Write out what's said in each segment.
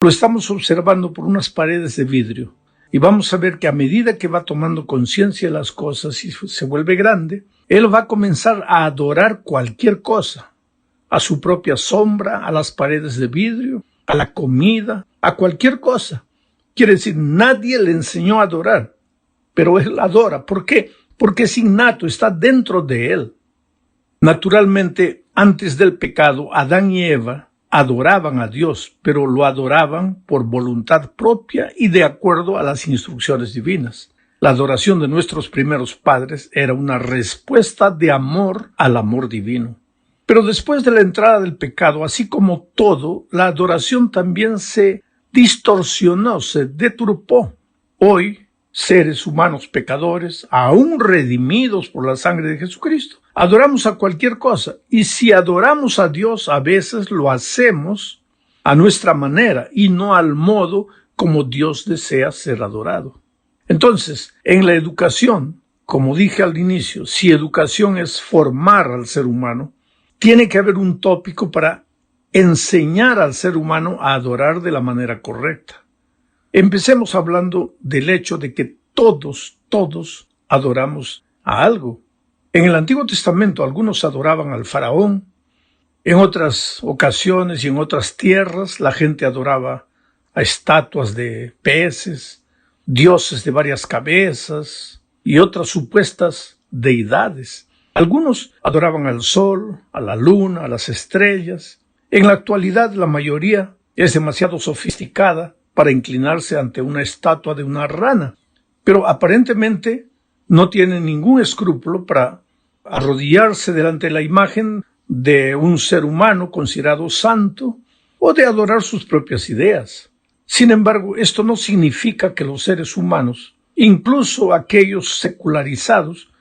Lo estamos observando por unas paredes de vidrio y vamos a ver que a medida que va tomando conciencia de las cosas y se vuelve grande, él va a comenzar a adorar cualquier cosa, a su propia sombra, a las paredes de vidrio, a la comida, a cualquier cosa. Quiere decir, nadie le enseñó a adorar, pero él adora. ¿Por qué? Porque es innato, está dentro de él. Naturalmente, antes del pecado, Adán y Eva adoraban a Dios, pero lo adoraban por voluntad propia y de acuerdo a las instrucciones divinas. La adoración de nuestros primeros padres era una respuesta de amor al amor divino. Pero después de la entrada del pecado, así como todo, la adoración también se distorsionó, se deturpó. Hoy, seres humanos pecadores, aún redimidos por la sangre de Jesucristo, adoramos a cualquier cosa. Y si adoramos a Dios, a veces lo hacemos a nuestra manera y no al modo como Dios desea ser adorado. Entonces, en la educación, como dije al inicio, si educación es formar al ser humano, tiene que haber un tópico para enseñar al ser humano a adorar de la manera correcta. Empecemos hablando del hecho de que todos adoramos a algo. En el Antiguo Testamento algunos adoraban al faraón, en otras ocasiones y en otras tierras la gente adoraba a estatuas de peces, dioses de varias cabezas y otras supuestas deidades. Algunos adoraban al sol, a la luna, a las estrellas. En la actualidad la mayoría es demasiado sofisticada para inclinarse ante una estatua de una rana, pero aparentemente no tienen ningún escrúpulo para arrodillarse delante de la imagen de un ser humano considerado santo o de adorar sus propias ideas. Sin embargo, esto no significa que los seres humanos, incluso aquellos secularizados,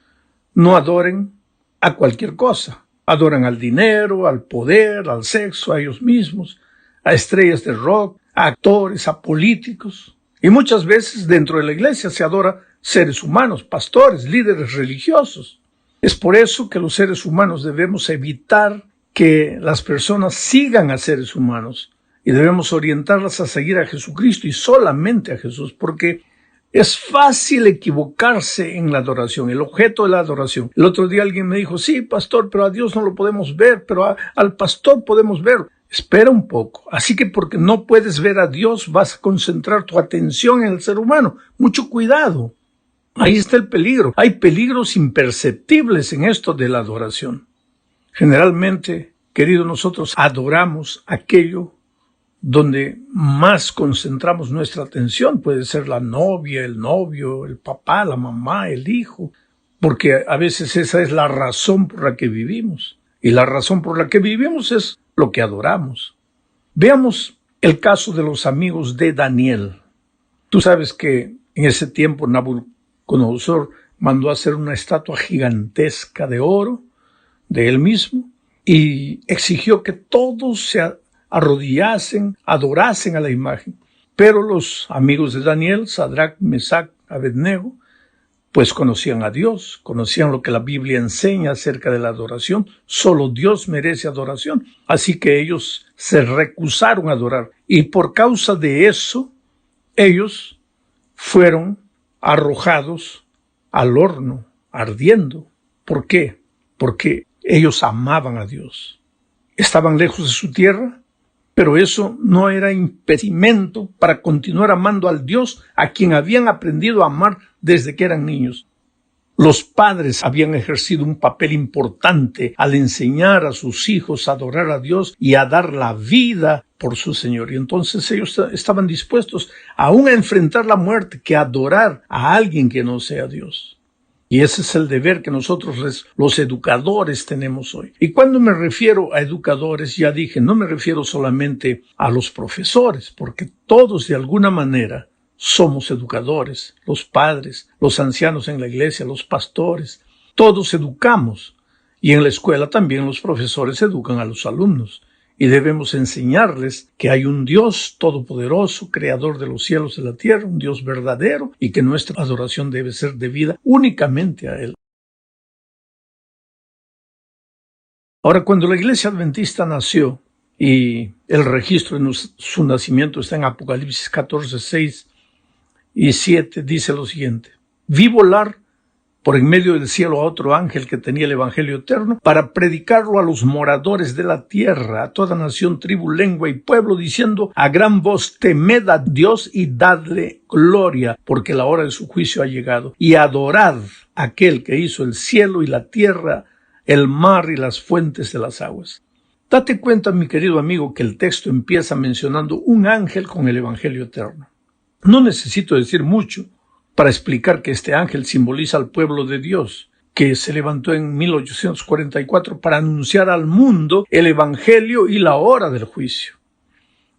no adoren a cualquier cosa. Adoran al dinero, al poder, al sexo, a ellos mismos, a estrellas de rock, a actores, a políticos. Y muchas veces dentro de la iglesia se adora seres humanos, pastores, líderes religiosos. Es por eso que los seres humanos debemos evitar que las personas sigan a seres humanos y debemos orientarlas a seguir a Jesucristo y solamente a Jesús, porque es fácil equivocarse en la adoración, el objeto de la adoración. El otro día alguien me dijo, sí, pastor, pero a Dios no lo podemos ver, pero al pastor podemos verlo. Espera un poco. Así que porque no puedes ver a Dios, vas a concentrar tu atención en el ser humano. Mucho cuidado. Ahí está el peligro. Hay peligros imperceptibles en esto de la adoración. Generalmente, queridos, nosotros adoramos aquello donde más concentramos nuestra atención. Puede ser la novia, el novio, el papá, la mamá, el hijo, porque a veces esa es la razón por la que vivimos. Y la razón por la que vivimos es lo que adoramos. Veamos el caso de los amigos de Daniel. Tú sabes que en ese tiempo Nabucodonosor mandó hacer una estatua gigantesca de oro de él mismo y exigió que todos se arrodillasen, adorasen a la imagen. Pero los amigos de Daniel, Sadrach, Mesach, Abednego, pues conocían a Dios, conocían lo que la Biblia enseña acerca de la adoración. Solo Dios merece adoración. Así que ellos se rehusaron a adorar. Y por causa de eso, ellos fueron arrojados al horno, ardiendo. ¿Por qué? Porque ellos amaban a Dios. Estaban lejos de su tierra, pero eso no era impedimento para continuar amando al Dios a quien habían aprendido a amar desde que eran niños. Los padres habían ejercido un papel importante al enseñar a sus hijos a adorar a Dios y a dar la vida por su Señor. Y entonces ellos estaban dispuestos aún a enfrentar la muerte que a adorar a alguien que no sea Dios. Y ese es el deber que nosotros los educadores tenemos hoy. Y cuando me refiero a educadores, ya dije, no me refiero solamente a los profesores, porque todos de alguna manera somos educadores, los padres, los ancianos en la iglesia, los pastores, todos educamos. Y en la escuela también los profesores educan a los alumnos. Y debemos enseñarles que hay un Dios todopoderoso, creador de los cielos y la tierra, un Dios verdadero, y que nuestra adoración debe ser debida únicamente a Él. Ahora, cuando la Iglesia Adventista nació, y el registro de su nacimiento está en Apocalipsis 14, 6 y 7, dice lo siguiente: vi volar por en medio del cielo a otro ángel que tenía el evangelio eterno para predicarlo a los moradores de la tierra, a toda nación, tribu, lengua y pueblo, diciendo a gran voz: temed a Dios y dadle gloria, porque la hora de su juicio ha llegado, y adorad a aquel que hizo el cielo y la tierra, el mar y las fuentes de las aguas. Date cuenta, mi querido amigo, que el texto empieza mencionando un ángel con el evangelio eterno. No necesito decir mucho para explicar que este ángel simboliza al pueblo de Dios, que se levantó en 1844 para anunciar al mundo el evangelio y la hora del juicio.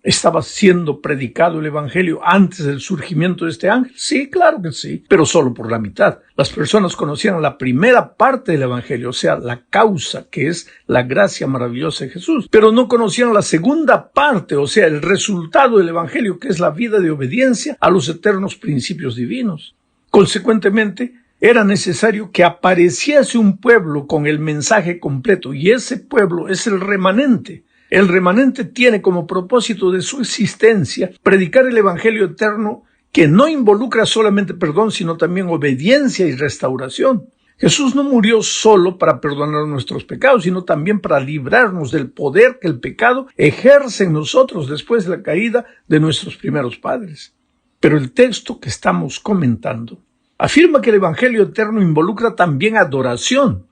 ¿Estaba siendo predicado el evangelio antes del surgimiento de este ángel? Sí, claro que sí, pero solo por la mitad. Las personas conocían la primera parte del evangelio, o sea, la causa, que es la gracia maravillosa de Jesús, pero no conocían la segunda parte, o sea, el resultado del evangelio, que es la vida de obediencia a los eternos principios divinos. Consecuentemente, era necesario que apareciese un pueblo con el mensaje completo, y ese pueblo es el remanente. El remanente tiene como propósito de su existencia predicar el evangelio eterno, que no involucra solamente perdón, sino también obediencia y restauración. Jesús no murió solo para perdonar nuestros pecados, sino también para librarnos del poder que el pecado ejerce en nosotros después de la caída de nuestros primeros padres. Pero el texto que estamos comentando afirma que el evangelio eterno involucra también adoración.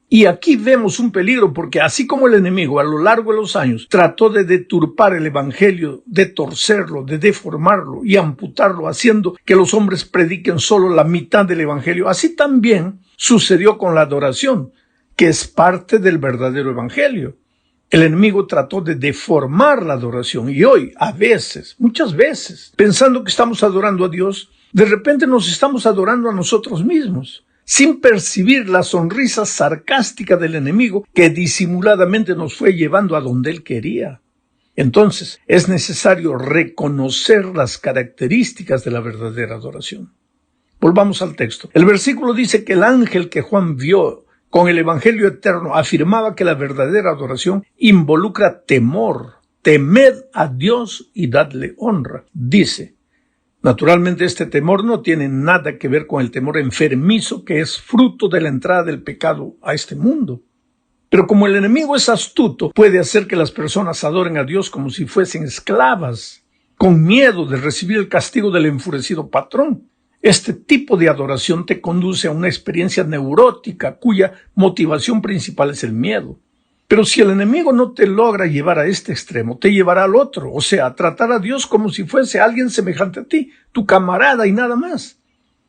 Y aquí vemos un peligro, porque así como el enemigo a lo largo de los años trató de deturpar el evangelio, de torcerlo, de deformarlo y amputarlo, haciendo que los hombres prediquen solo la mitad del evangelio, así también sucedió con la adoración, que es parte del verdadero evangelio. El enemigo trató de deformar la adoración, y hoy, a veces, muchas veces, pensando que estamos adorando a Dios, de repente nos estamos adorando a nosotros mismos, sin percibir la sonrisa sarcástica del enemigo que disimuladamente nos fue llevando a donde él quería. Entonces, es necesario reconocer las características de la verdadera adoración. Volvamos al texto. El versículo dice que el ángel que Juan vio con el evangelio eterno afirmaba que la verdadera adoración involucra temor. Temed a Dios y dadle honra, dice. Naturalmente, este temor no tiene nada que ver con el temor enfermizo que es fruto de la entrada del pecado a este mundo. Pero como el enemigo es astuto, puede hacer que las personas adoren a Dios como si fuesen esclavas, con miedo de recibir el castigo del enfurecido patrón. Este tipo de adoración te conduce a una experiencia neurótica cuya motivación principal es el miedo. Pero si el enemigo no te logra llevar a este extremo, te llevará al otro, o sea, a tratar a Dios como si fuese alguien semejante a ti, tu camarada y nada más.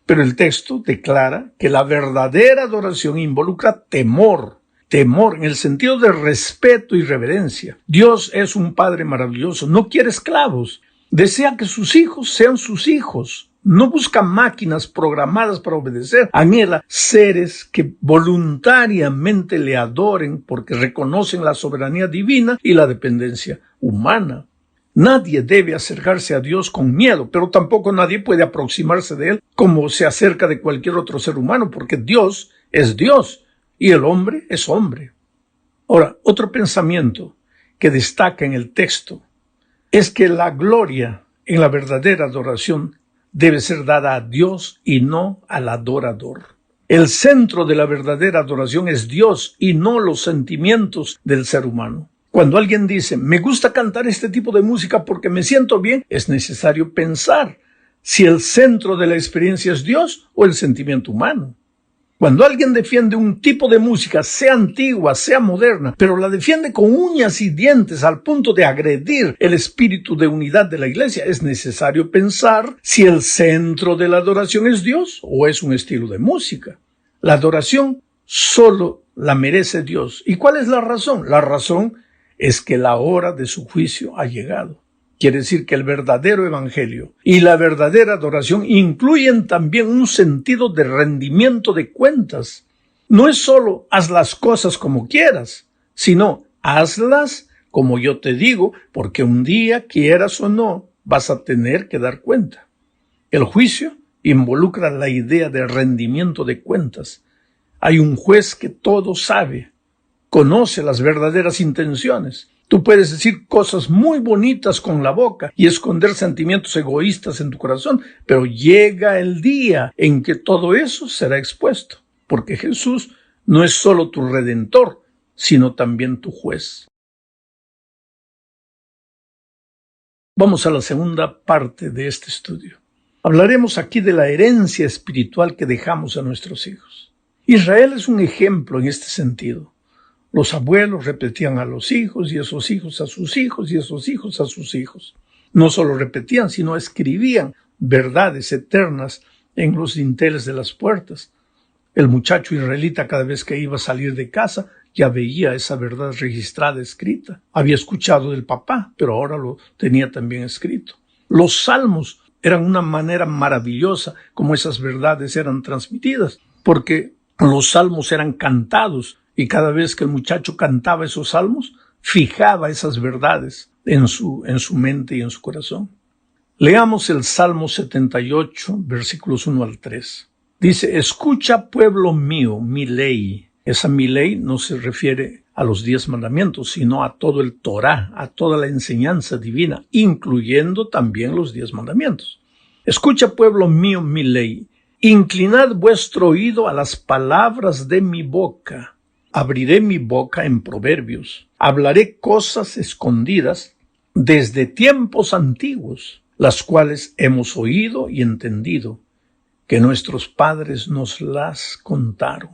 Pero el texto declara que la verdadera adoración involucra temor en el sentido de respeto y reverencia. Dios es un Padre maravilloso, no quiere esclavos, desea que sus hijos sean sus hijos. No busca máquinas programadas para obedecer, anhela seres que voluntariamente le adoren porque reconocen la soberanía divina y la dependencia humana. Nadie debe acercarse a Dios con miedo, pero tampoco nadie puede aproximarse de Él como se acerca de cualquier otro ser humano, porque Dios es Dios y el hombre es hombre. Ahora, otro pensamiento que destaca en el texto es que la gloria en la verdadera adoración debe ser dada a Dios y no al adorador. El centro de la verdadera adoración es Dios y no los sentimientos del ser humano. Cuando alguien dice, me gusta cantar este tipo de música porque me siento bien, es necesario pensar si el centro de la experiencia es Dios o el sentimiento humano. Cuando alguien defiende un tipo de música, sea antigua, sea moderna, pero la defiende con uñas y dientes al punto de agredir el espíritu de unidad de la iglesia, es necesario pensar si el centro de la adoración es Dios o es un estilo de música. La adoración solo la merece Dios. ¿Y cuál es la razón? La razón es que la hora de su juicio ha llegado. Quiere decir que el verdadero evangelio y la verdadera adoración incluyen también un sentido de rendimiento de cuentas. No es solo haz las cosas como quieras, sino hazlas como yo te digo, porque un día, quieras o no, vas a tener que dar cuenta. El juicio involucra la idea de rendimiento de cuentas. Hay un juez que todo sabe, conoce las verdaderas intenciones. Tú puedes decir cosas muy bonitas con la boca y esconder sentimientos egoístas en tu corazón, pero llega el día en que todo eso será expuesto, porque Jesús no es solo tu redentor, sino también tu juez. Vamos a la segunda parte de este estudio. Hablaremos aquí de la herencia espiritual que dejamos a nuestros hijos. Israel es un ejemplo en este sentido. Los abuelos repetían a los hijos y esos hijos a sus hijos y esos hijos a sus hijos. No solo repetían, sino escribían verdades eternas en los dinteles de las puertas. El muchacho israelita cada vez que iba a salir de casa ya veía esa verdad registrada, escrita. Había escuchado del papá, pero ahora lo tenía también escrito. Los salmos eran una manera maravillosa como esas verdades eran transmitidas, porque los salmos eran cantados y cada vez que el muchacho cantaba esos salmos, fijaba esas verdades en su mente y en su corazón. Leamos el Salmo 78, versículos 1 al 3. Dice, escucha pueblo mío, mi ley. Esa mi ley no se refiere a los 10 mandamientos, sino a todo el Torá, a toda la enseñanza divina, incluyendo también los 10 mandamientos. Escucha pueblo mío, mi ley. Inclinad vuestro oído a las palabras de mi boca. Abriré mi boca en proverbios. Hablaré cosas escondidas desde tiempos antiguos, las cuales hemos oído y entendido, que nuestros padres nos las contaron.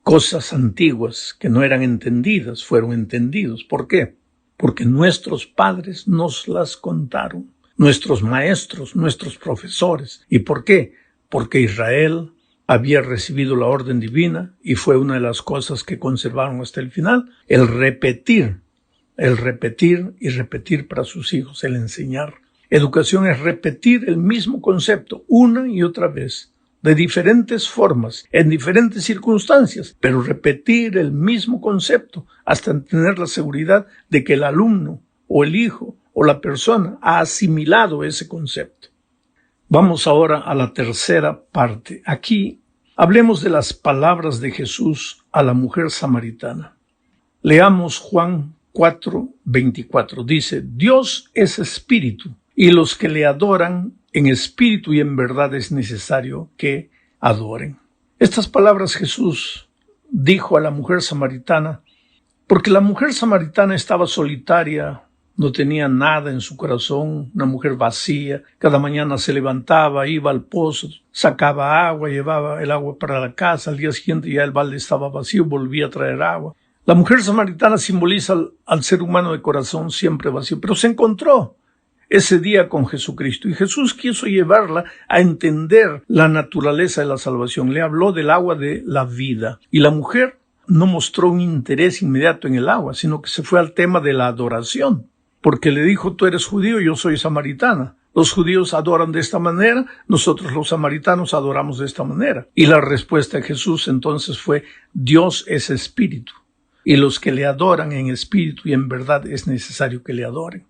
Cosas antiguas que no eran entendidas fueron entendidos. ¿Por qué? Porque nuestros padres nos las contaron. Nuestros maestros, nuestros profesores. ¿Y por qué? Porque Israel había recibido la orden divina y fue una de las cosas que conservaron hasta el final, el repetir y repetir para sus hijos, el enseñar. Educación es repetir el mismo concepto una y otra vez, de diferentes formas, en diferentes circunstancias, pero repetir el mismo concepto hasta tener la seguridad de que el alumno o el hijo o la persona ha asimilado ese concepto. Vamos ahora a la tercera parte. Aquí hablemos de las palabras de Jesús a la mujer samaritana. Leamos Juan 4:24. Dice, Dios es espíritu, y los que le adoran en espíritu y en verdad es necesario que adoren. Estas palabras Jesús dijo a la mujer samaritana, porque la mujer samaritana estaba solitaria, no tenía nada en su corazón, una mujer vacía. Cada mañana se levantaba, iba al pozo, sacaba agua, llevaba el agua para la casa. Al día siguiente ya el balde estaba vacío, volvía a traer agua. La mujer samaritana simboliza al ser humano de corazón siempre vacío, pero se encontró ese día con Jesucristo y Jesús quiso llevarla a entender la naturaleza de la salvación. Le habló del agua de la vida y la mujer no mostró un interés inmediato en el agua, sino que se fue al tema de la adoración. Porque le dijo, tú eres judío, yo soy samaritana. Los judíos adoran de esta manera, nosotros los samaritanos adoramos de esta manera. Y la respuesta de Jesús entonces fue, Dios es espíritu, y los que le adoran en espíritu y en verdad es necesario que le adoren.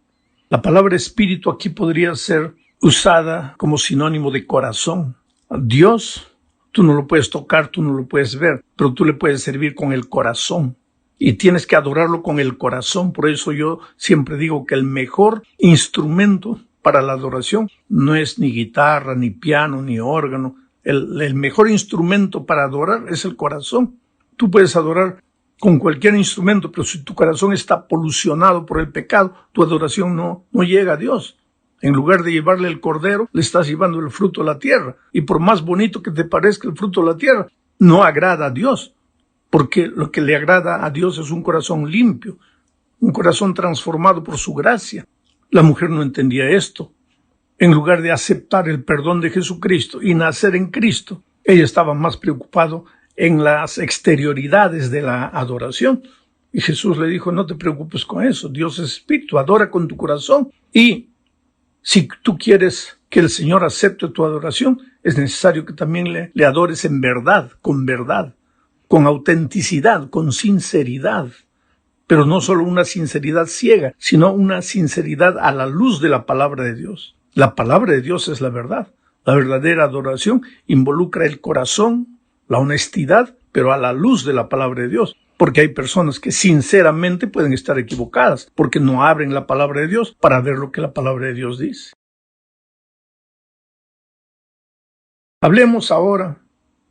La palabra espíritu aquí podría ser usada como sinónimo de corazón. Dios, tú no lo puedes tocar, tú no lo puedes ver, pero tú le puedes servir con el corazón. Y tienes que adorarlo con el corazón. Por eso yo siempre digo que el mejor instrumento para la adoración no es ni guitarra, ni piano, ni órgano. El mejor instrumento para adorar es el corazón. Tú puedes adorar con cualquier instrumento, pero si tu corazón está polucionado por el pecado, tu adoración no llega a Dios. En lugar de llevarle el cordero, le estás llevando el fruto de la tierra. Y por más bonito que te parezca el fruto de la tierra, no agrada a Dios. Porque lo que le agrada a Dios es un corazón limpio, un corazón transformado por su gracia. La mujer no entendía esto. En lugar de aceptar el perdón de Jesucristo y nacer en Cristo, ella estaba más preocupada en las exterioridades de la adoración. Y Jesús le dijo, no te preocupes con eso, Dios es espíritu, adora con tu corazón. Y si tú quieres que el Señor acepte tu adoración, es necesario que también le adores en verdad, con autenticidad, con sinceridad, pero no solo una sinceridad ciega, sino una sinceridad a la luz de la palabra de Dios. La palabra de Dios es la verdad. La verdadera adoración involucra el corazón, la honestidad, pero a la luz de la palabra de Dios. porque hay personas que sinceramente pueden estar equivocadas, porque no abren la palabra de Dios para ver lo que la palabra de Dios dice. Hablemos ahora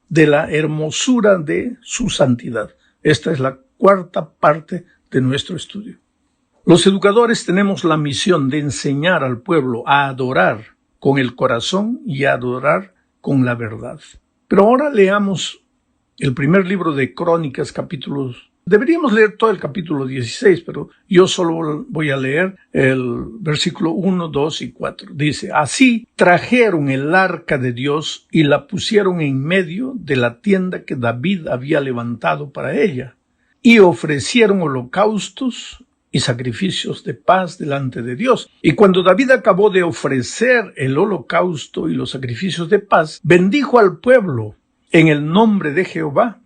de la hermosura de su santidad. Esta es la cuarta parte de nuestro estudio. Los educadores tenemos la misión de enseñar al pueblo a adorar con el corazón y a adorar con la verdad. Pero ahora leamos el primer libro de Crónicas, capítulos. Deberíamos leer todo el capítulo 16, pero yo solo voy a leer el versículo 1, 2 y 4. Dice, así trajeron el arca de Dios y la pusieron en medio de la tienda que David había levantado para ella, y ofrecieron holocaustos y sacrificios de paz delante de Dios. Y cuando David acabó de ofrecer el holocausto y los sacrificios de paz, bendijo al pueblo en el nombre de Jehová,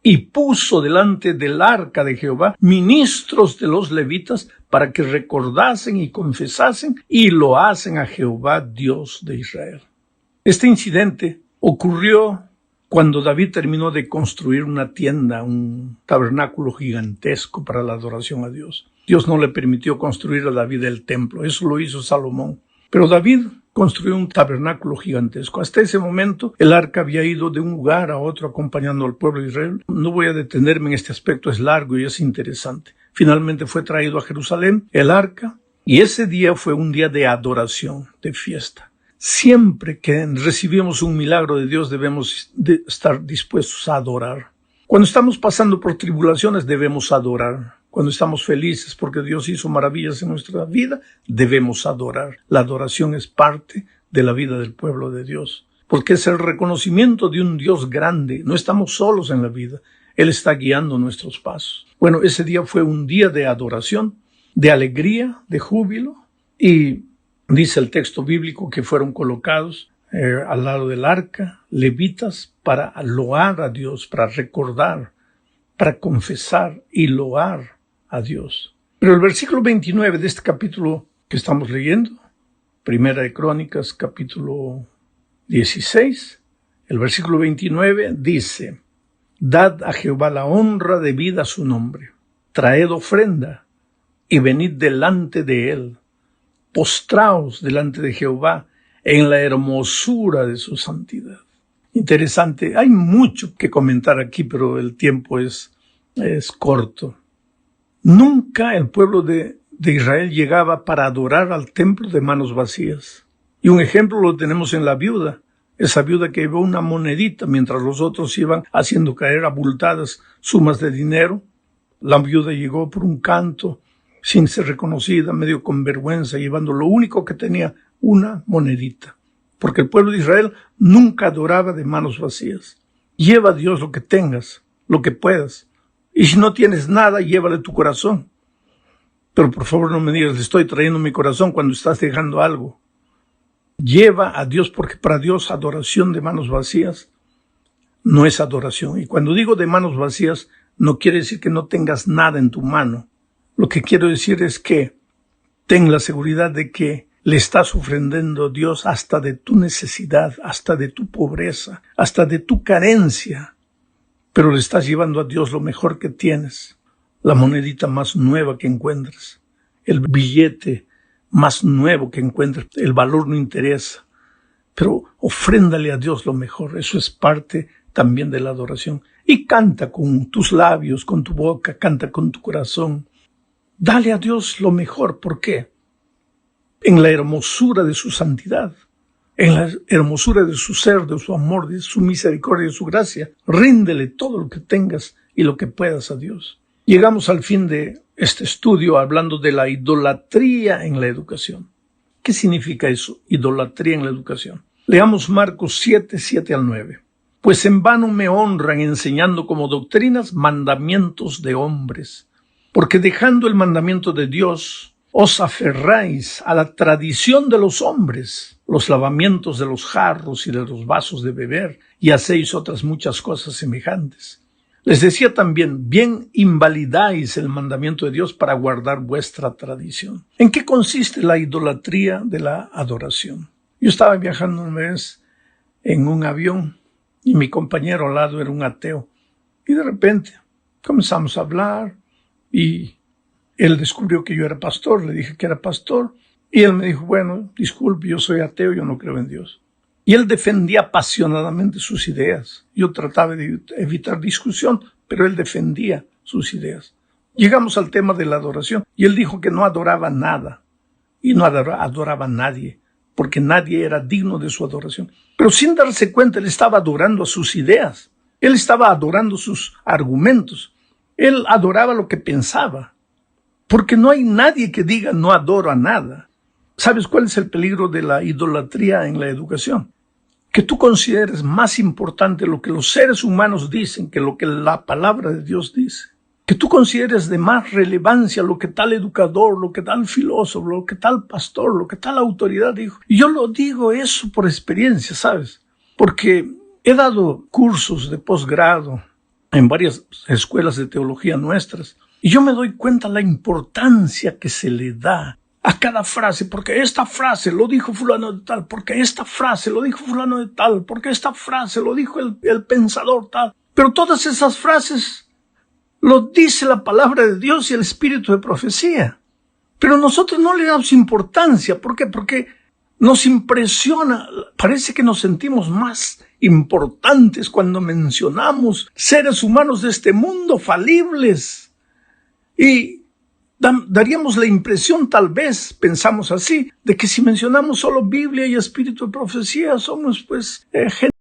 y puso delante del arca de Jehová ministros de los levitas para que recordasen y confesasen y lo hacen a Jehová, Dios de Israel. Este incidente ocurrió cuando David terminó de construir una tienda, un tabernáculo gigantesco para la adoración a Dios. Dios no le permitió construir a David el templo, eso lo hizo Salomón. Pero David construyó un tabernáculo gigantesco. Hasta ese momento el arca había ido de un lugar a otro acompañando al pueblo de Israel. No voy a detenerme en este aspecto, es largo y es interesante. Finalmente fue traído a Jerusalén el arca y ese día fue un día de adoración, de fiesta. Siempre que recibimos un milagro de Dios debemos estar dispuestos a adorar. Cuando estamos pasando por tribulaciones debemos adorar. Cuando estamos felices porque Dios hizo maravillas en nuestra vida, debemos adorar. La adoración es parte de la vida del pueblo de Dios, porque es el reconocimiento de un Dios grande. No estamos solos en la vida. Él está guiando nuestros pasos. Bueno, ese día fue un día de adoración, de alegría, de júbilo, y dice el texto bíblico que fueron colocados al lado del arca levitas para loar a Dios, para recordar, para confesar y loar a Dios. Pero el versículo 29 de este capítulo que estamos leyendo, Primera de Crónicas, capítulo 16, el versículo 29 dice, dad a Jehová la honra debida a su nombre, traed ofrenda y venid delante de él, postraos delante de Jehová en la hermosura de su santidad. Interesante, hay mucho que comentar aquí, pero el tiempo es corto. Nunca el pueblo de Israel llegaba para adorar al templo de manos vacías. Y un ejemplo lo tenemos en la viuda. Esa viuda que llevó una monedita mientras los otros iban haciendo caer abultadas sumas de dinero. La viuda llegó por un canto, sin ser reconocida, medio con vergüenza, llevando lo único que tenía, una monedita. Porque el pueblo de Israel nunca adoraba de manos vacías. Lleva a Dios lo que tengas, lo que puedas. Y si no tienes nada, llévale tu corazón. Pero por favor no me digas, le estoy trayendo mi corazón cuando estás dejando algo. Lleva a Dios, porque para Dios adoración de manos vacías no es adoración. Y cuando digo de manos vacías, no quiere decir que no tengas nada en tu mano. Lo que quiero decir es que ten la seguridad de que le estás ofrendando a Dios hasta de tu necesidad, hasta de tu pobreza, hasta de tu carencia. Pero le estás llevando a Dios lo mejor que tienes, la monedita más nueva que encuentres, el billete más nuevo que encuentres, el valor no interesa, pero ofréndale a Dios lo mejor, eso es parte también de la adoración. Y canta con tus labios, con tu boca, canta con tu corazón. Dale a Dios lo mejor, ¿por qué? En la hermosura de su santidad, en la hermosura de su ser, de su amor, de su misericordia, de su gracia. Ríndele todo lo que tengas y lo que puedas a Dios. Llegamos al fin de este estudio hablando de la idolatría en la educación. ¿Qué significa eso? Idolatría en la educación. Leamos Marcos 7, 7 al 9. Pues en vano me honran enseñando como doctrinas mandamientos de hombres, porque dejando el mandamiento de Dios, os aferráis a la tradición de los hombres, los lavamientos de los jarros y de los vasos de beber, y hacéis otras muchas cosas semejantes. Les decía también, bien invalidáis el mandamiento de Dios para guardar vuestra tradición. ¿En qué consiste la idolatría de la adoración? Yo estaba viajando una vez en un avión y mi compañero al lado era un ateo. Y de repente Comenzamos a hablar y él descubrió que yo era pastor. Le dije que era pastor y él me dijo, bueno, disculpe, yo soy ateo, yo no creo en Dios. Y él defendía apasionadamente sus ideas. Yo trataba de evitar discusión, pero él defendía sus ideas. Llegamos al tema de la adoración y él dijo que no adoraba nada y no adoraba a nadie, porque nadie era digno de su adoración. Pero sin darse cuenta, él estaba adorando a sus ideas. Él estaba adorando sus argumentos. Él adoraba lo que pensaba. Porque no hay nadie que diga no adoro a nada. ¿Sabes cuál es el peligro de la idolatría en la educación? Que tú consideres más importante lo que los seres humanos dicen que lo que la palabra de Dios dice. Que tú consideres de más relevancia lo que tal educador, lo que tal filósofo, lo que tal pastor, lo que tal autoridad dijo. Y yo lo digo eso por experiencia, ¿sabes? Porque he dado cursos de posgrado en varias escuelas de teología nuestras y yo me doy cuenta la importancia que se le da a cada frase, porque esta frase lo dijo fulano de tal, porque esta frase lo dijo fulano de tal, porque esta frase lo dijo el pensador tal. Pero todas esas frases lo dice la palabra de Dios y el espíritu de profecía. Pero nosotros no le damos importancia. ¿Por qué? Porque nos impresiona, parece que nos sentimos más importantes cuando mencionamos seres humanos de este mundo falibles. Y daríamos la impresión, tal vez, pensamos así, de que si mencionamos solo Biblia y espíritu de profecía, somos pues gente